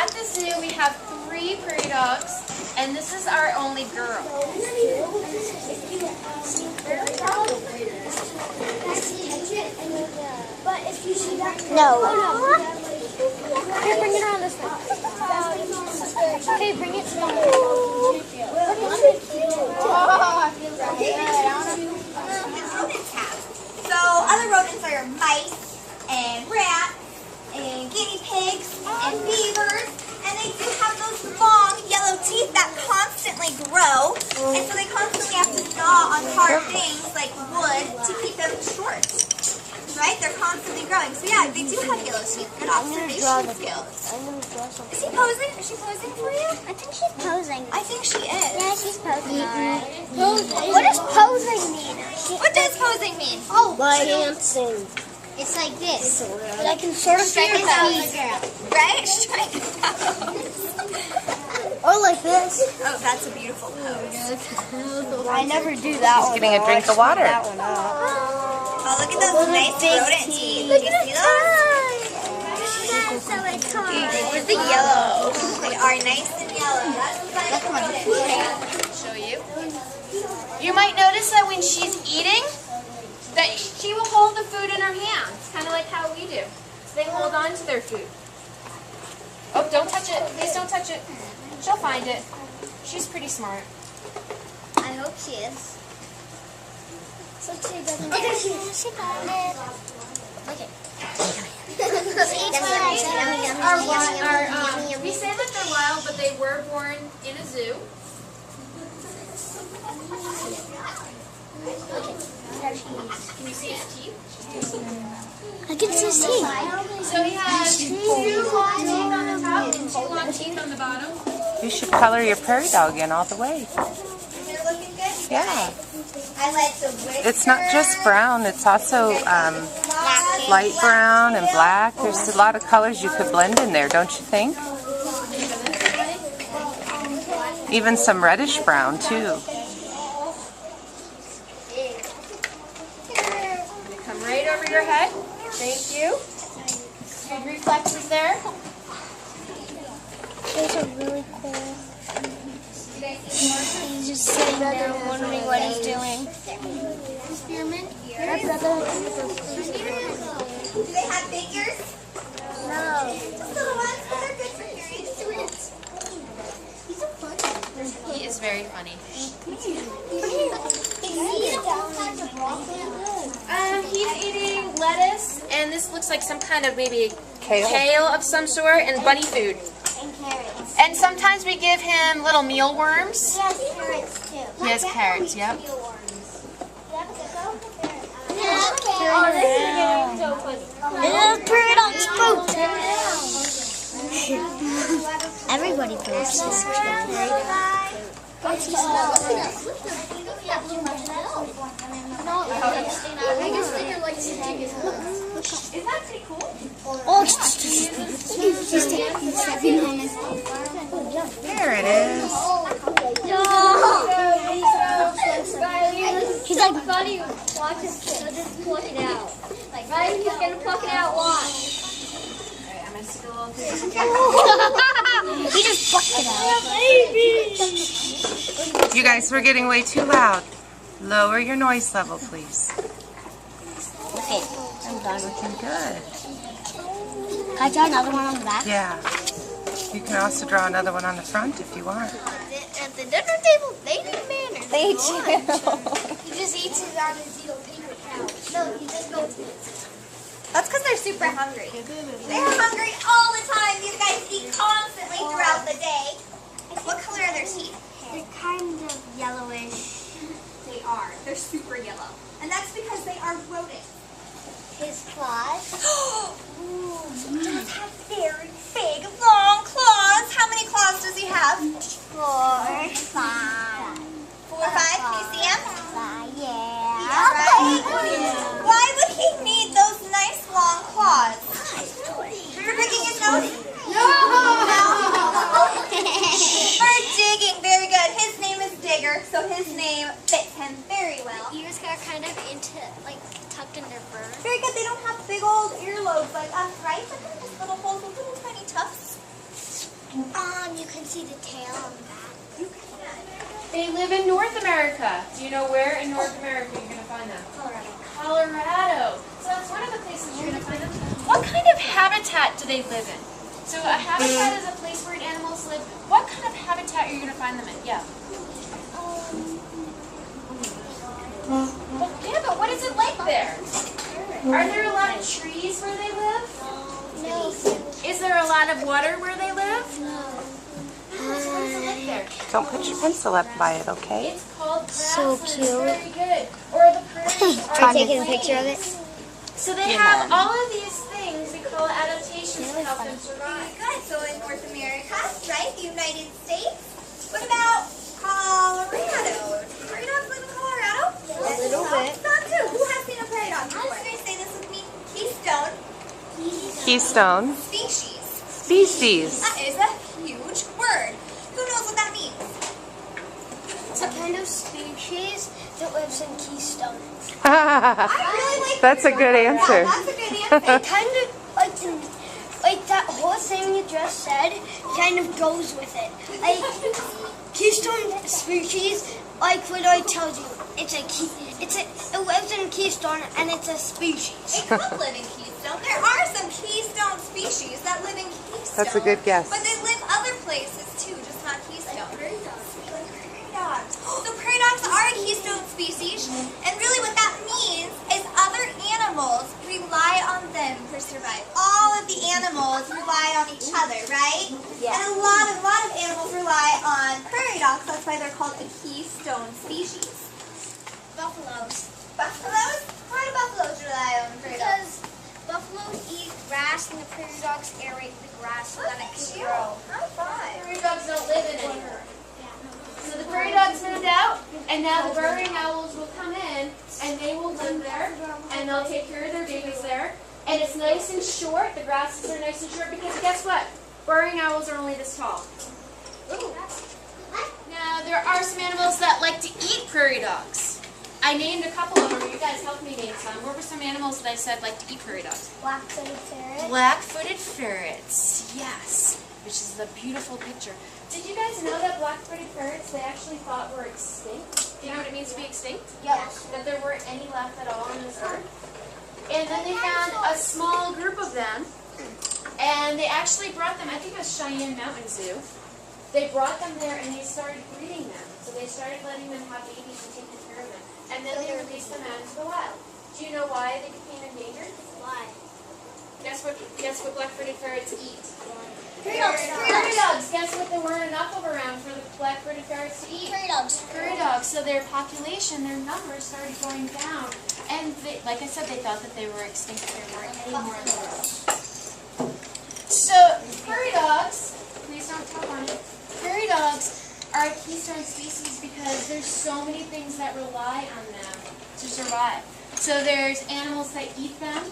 at the zoo we have 3 prairie dogs, and this is our only girl. No. Here, bring it around this way. Okay, bring it to me. So other rodents are mice and rats and guinea pigs and beavers, and they do have those long yellow teeth that constantly grow, and so they constantly have to gnaw on hard things like wood to keep them short. Right? They're constantly growing. So yeah, they do have yellow teeth. Good observation skills. Is he posing? Is she posing for you? I think she's posing. I think she is. Yeah, she's posing. What does posing mean? What does posing mean? Oh, dancing. It's like this. But I can sort of Strike figure it out. it out. Right? Strike it out. Or like this. Oh, that's a beautiful pose. I never do that one. She's getting a drink of water. Oh, look at those nice rodent teeth. Look at those. Look at the yellow. They are nice and yellow. That's the rodent. Show you. You might notice that when she's eating, that she will hold the food in her hands, kind of like how we do. So they hold on to their food. Oh, don't touch it. Please don't touch it. She'll find it. She's pretty smart. I hope she is. So she doesn't. Okay, she found it. Okay. We say that they're wild, but they were born in a zoo. Can you see his teeth? I can see his teeth. So he has 2 long teeth on the top and 2 long teeth on the bottom. You should color your prairie dog in all the way. They're looking good? Yeah. I like the whiskers. It's not just brown, it's also light brown and black. There's a lot of colors you could blend in there, don't you think? Even some reddish brown too. Come right over your head. Thank you. Good reflexes there. Those are really cool. He's just sitting there wondering what he's doing. Spearmint? Do they have big ears? No. Just little ones, but they're good for hearing. He is very funny. He's eating lettuce, and this looks like some kind of maybe kale of some sort, and bunny food. And carrots. And sometimes we give him little mealworms. He has carrots too. He has carrots, yep. Everybody poops. Isn't that pretty cool? Oh, There it is. he's like, buddy, watch this kid. Just pluck it out. Like, right? He's gonna pluck it out. Watch. Alright, I'm gonna stick a little He just plucked it out. You guys, we're getting way too loud. Lower your noise level, please. Okay, I'm done. Looking good. Can I draw another one on the back? Yeah. You can also draw another one on the front if you want. At the dinner table, they do manners. They do. He just eats it on his paper couch. No, he just goes. That's because they're super hungry. They're hungry all the time. These guys eat constantly throughout the day. What color are their teeth? They're kind of yellowish. They are. They're super yellow. And that's because they are rodents. His claws. He does have very big, long claws. How many claws does he have? 4, 5. 4 or 5? Can you see him? Yeah. Right? Why would he need those nice long claws? For picking his nose? No! For digging. Very good. His name is Digger, so his name fits him very well. Ears are kind of tucked in their fur. Very good. They don't have big old earlobes like us, right? Look at this little holes with little tiny tufts. can see the tail on the back. They live in North America. Do you know where in North America you're going to find them? Colorado. Colorado. So that's one of the places you're going to find them. What kind of habitat do they live in? So a habitat is a place where animals live. What kind of habitat are you going to find them in? Yeah. Well, yeah, but what is it like there? Are there a lot of trees where they live? No. Is there a lot of water where they live? No. What is it like there? Don't put your pencil up by it, okay? It's called So grasslands. cute. Very good. Or the prairies. Are you taking a picture of it? So they have all of these things we call adaptations to help them survive. Good. So in North America, right? The United States. What about Colorado? Prairie dogs live in Colorado? A little bit. Some too. Who has seen a prairie dog before? I'm going to say this with me. Keystone Keystone species. species. That is a huge word. Who knows what that means? It's a kind of species that lives in Keystone. I really like That's a good answer. That's a good answer. It kind of like that whole thing you just said kind of goes with it. Like Keystone species, like what I told you, it lives in Keystone and it's a species. It could live in Keystone. There are some Keystone species that live in Keystone. That's a good guess. But they live other places too, just not Keystone. Prairie dogs. So prairie dogs are a Keystone species, and really what that means is other animals rely on them for survival. All of the animals rely on each other, right? Yeah. And a lot of animals rely on prairie dogs. That's why they're called a Keystone species. Buffaloes. Buffaloes? Why do buffaloes rely on prairie dogs? Because buffaloes eat grass and the prairie dogs aerate the grass so that it can Cute. grow. High five. Prairie dogs don't live in anymore. So the prairie dogs moved out, and now the burrowing owls will come in, and they will live there, and they'll take care of their babies there. And it's nice and short. The grasses are nice and short because guess what? Burrowing owls are only this tall. Ooh. Now there are some animals that like to eat prairie dogs. I named a couple of them. You guys helped me name some. What were some animals that I said like to eat prairie dogs? Black-footed ferret. Black-footed ferrets. Yes, which is a beautiful picture. Did you guys know that black-footed ferrets they actually thought were extinct? Do you know what it means to be extinct? Yes. That there weren't any left at all on this earth. And then they found a small group of them, and they actually brought them, I think it was Cheyenne Mountain Zoo. They brought them there and they started breeding them. So they started letting them have babies and taking care of them. And then they released them out into the wild. Do you know why they became endangered? Why? Guess what black-footed ferrets eat? Prairie dogs. Prairie dogs. Guess what? There weren't enough of around for the black-footed ferrets to eat. Prairie dogs. Prairie dogs. So their population, their numbers started going down. And they, like I said, they thought that they were extinct. There weren't any more in the world. So prairie dogs, please don't tap on it. Prairie dogs are a keystone species because there's so many things that rely on them to survive. So there's animals that eat them,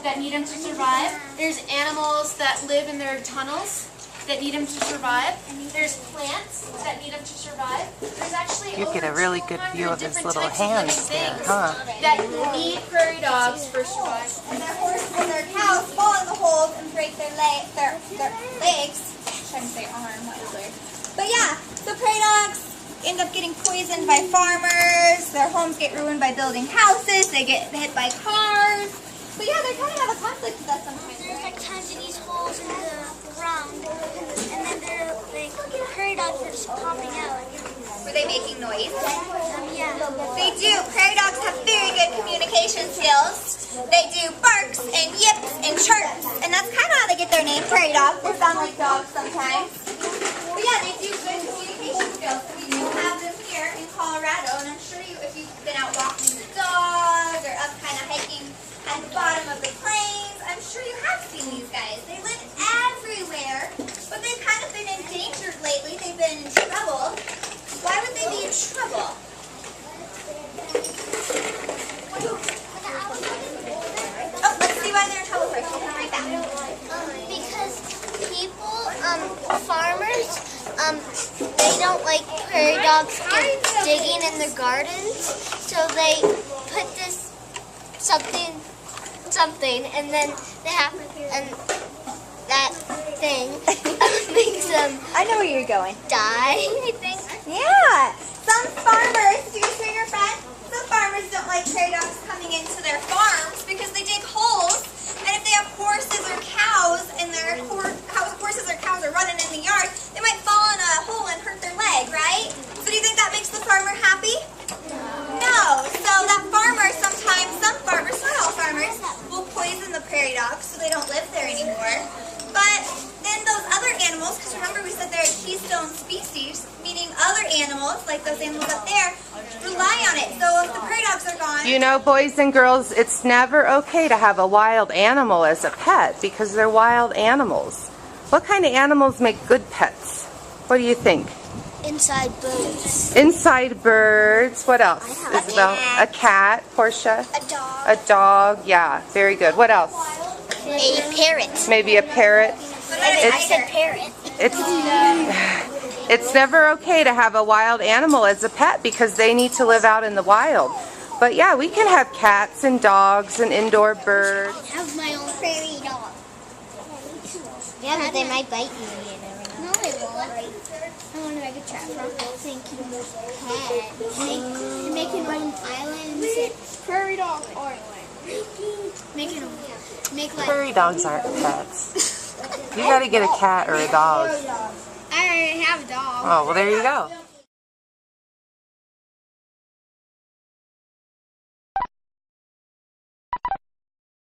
that need them to survive. There's animals that live in their tunnels that need them to survive. There's plants that need them to survive. There's actually You get a over really good 200 view of his different little types of living hands there, things huh? that need prairie dogs for survival. And their horses and their cows fall in the holes and break their legs. I'm trying to say arm, that was weird. But yeah, so prairie dogs end up getting poisoned by farmers. Their homes get ruined by building houses. They get hit by cars. But yeah, they kind of have a conflict with us sometimes. There's like tons of these holes in the ground, and then they're like prairie dogs are just popping out. Were they making noise? Yeah. They do. Prairie dogs have very good communication skills. They do barks and yips and chirps, and that's kind of how they get their name, prairie dogs. They sound like dogs sometimes. But yeah, they do good communication skills. So we do have them here in Colorado, and I'm sure if you've been out walking the dog or up kind of hiking at the bottom of the plains, I'm sure you have seen these guys. They live everywhere, but they've kind of been endangered lately. They've been in trouble. Why would they be in trouble? Oh, let's see why they're in trouble first. We'll come right back. Because people, farmers, they don't like prairie dogs digging in their gardens, so they put this something, and then they have, and that thing makes I know where you're going. die, I think. Yeah. Some farmers, do you hear your friend? Some farmers don't like prairie dogs coming into their farms because they dig holes, and if they have horses or cows and their horses or cows are running in the yard, they might fall in a hole and hurt their leg, right? So do you think that makes the farmer happy? No. So that farmer sometimes, some farmers, not all farmers, will poison the prairie dogs so they don't live there anymore. But then those other animals, because remember we said they're a keystone species, meaning other animals, like those animals up there, rely on it. So if the prairie dogs are gone... You know, boys and girls, it's never okay to have a wild animal as a pet because they're wild animals. What kind of animals make good pets? What do you think? Inside birds. Inside birds. What else? Isabel? A cat. Portia? A dog. A dog. Yeah, very good. What else? A parrot. Maybe a parrot. I said parrot. It's never okay to have a wild animal as a pet because they need to live out in the wild. But yeah, we can have cats and dogs and indoor birds. I have my own prairie dog. Yeah, but they might bite you. No, they won't. I want to make a trap from thinking cat. You're making one island and say prairie dog island. Make like Prairie dogs aren't pets. You gotta get a cat or a dog. I already have a dog. Oh, well there you go.